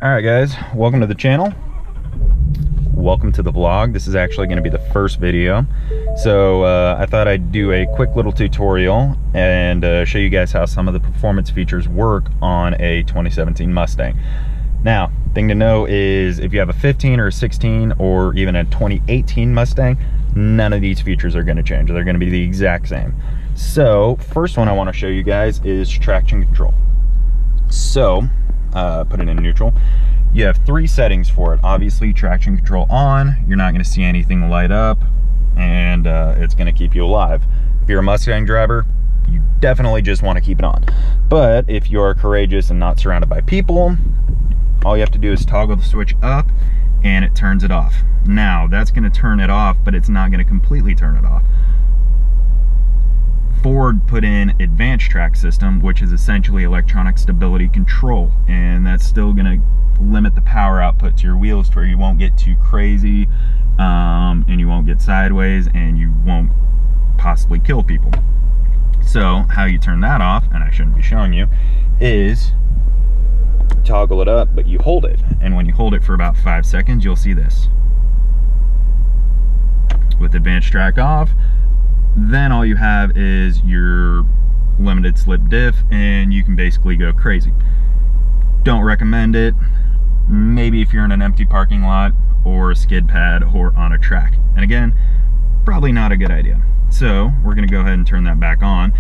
All right guys, welcome to the channel. Welcome to the vlog. This is actually going to be the first video. So I thought I'd do a quick little tutorial and show you guys how some of the performance features work on a 2017 Mustang. Now, thing to know is if you have a 15 or a 16 or even a 2018 Mustang, none of these features are going to change. They're going to be the exact same. So first one I want to show you guys is traction control. So put it in neutral. You have three settings for it. Obviously, traction control on, you're not going to see anything light up, and it's going to keep you alive. If you're a Mustang driver, you definitely just want to keep it on. But if you're courageous and not surrounded by people, all you have to do is toggle the switch up and it turns it off. Now, that's going to turn it off, but it's not going to completely turn it off. Ford put in advanced track system, which is essentially electronic stability control, and that's still going to limit the power output to your wheels to where you won't get too crazy, and you won't get sideways, and you won't possibly kill people. So how you turn that off, and I shouldn't be showing you, is toggle it up, but you hold it, and when you hold it for about 5 seconds, you'll see this. With advanced track off, then all you have is your limited slip diff, and you can basically go crazy. Don't recommend it. Maybe if you're in an empty parking lot or a skid pad or on a track. And again, probably not a good idea. So we're gonna go ahead and turn that back on,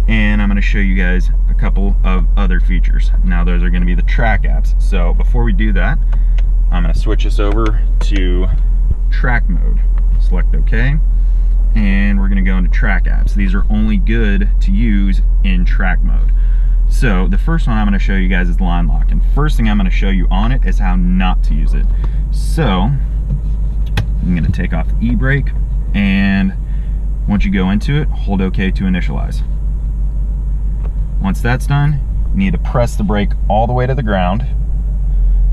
and I'm gonna show you guys a couple of other features. Now those are gonna be the track apps. So before we do that, I'm gonna switch this over to track mode. Select OK. And we're going to go into track apps. These are only good to use in track mode. So the first one I'm going to show you guys is line lock, and first thing I'm going to show you on it is how not to use it. So I'm going to take off the e-brake, and once you go into it, hold OK to initialize. Once that's done, you need to press the brake all the way to the ground,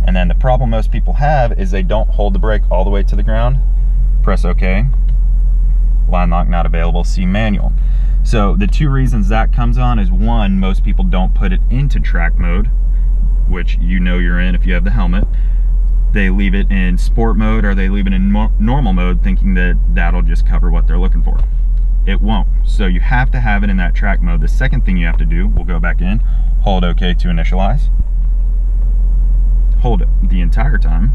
and then the problem most people have is they don't hold the brake all the way to the ground. Press OK. Line lock not available, see manual. So the two reasons that comes on is, one, most people don't put it into track mode, which you know you're in if you have the helmet. They leave it in sport mode, or they leave it in normal mode thinking that that'll just cover what they're looking for. It won't. So you have to have it in that track mode. The second thing you have to do, we'll go back in, hold OK to initialize. Hold it the entire time.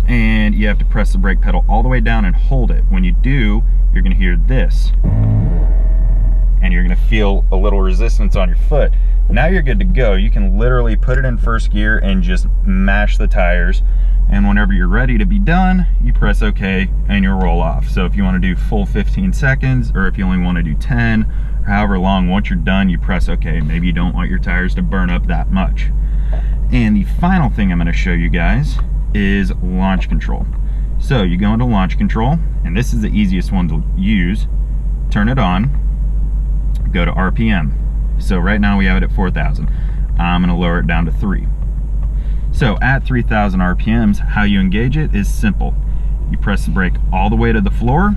And you have to press the brake pedal all the way down and hold it. When you do, you're going to hear this, and you're going to feel a little resistance on your foot. Now you're good to go. You can literally put it in first gear and just mash the tires, and whenever you're ready to be done, you press OK and you'll roll off. So if you want to do full 15 seconds, or if you only want to do 10, or however long, once you're done, you press OK. Maybe you don't want your tires to burn up that much. And the final thing I'm going to show you guys is launch control. So you go into launch control, and this is the easiest one to use. Turn it on, go to RPM. So right now we have it at 4,000. I'm going to lower it down to 3. So at 3,000 RPMs, how you engage it is simple. You press the brake all the way to the floor,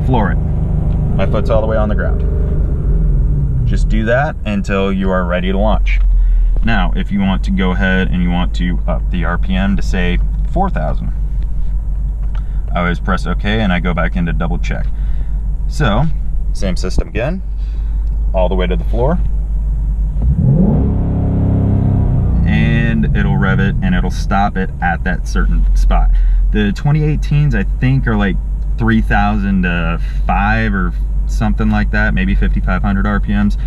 floor it. My foot's all the way on the ground. Just do that until you are ready to launch. Now, if you want to go ahead and you want to up the RPM to say 4,000, I always press OK and I go back in to double check. So, same system again, all the way to the floor, and it'll rev it and it'll stop it at that certain spot. The 2018s I think are like 3,005 or something like that, maybe 5,500 RPMs.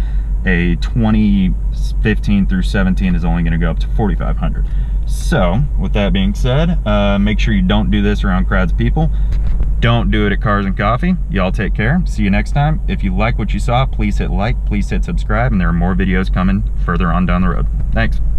A 2015 through 17 is only going to go up to 4,500. So with that being said, make sure you don't do this around crowds of people. Don't do it at Cars and Coffee. Y'all take care. See you next time. If you like what you saw, please hit like, please hit subscribe, and there are more videos coming further on down the road. Thanks.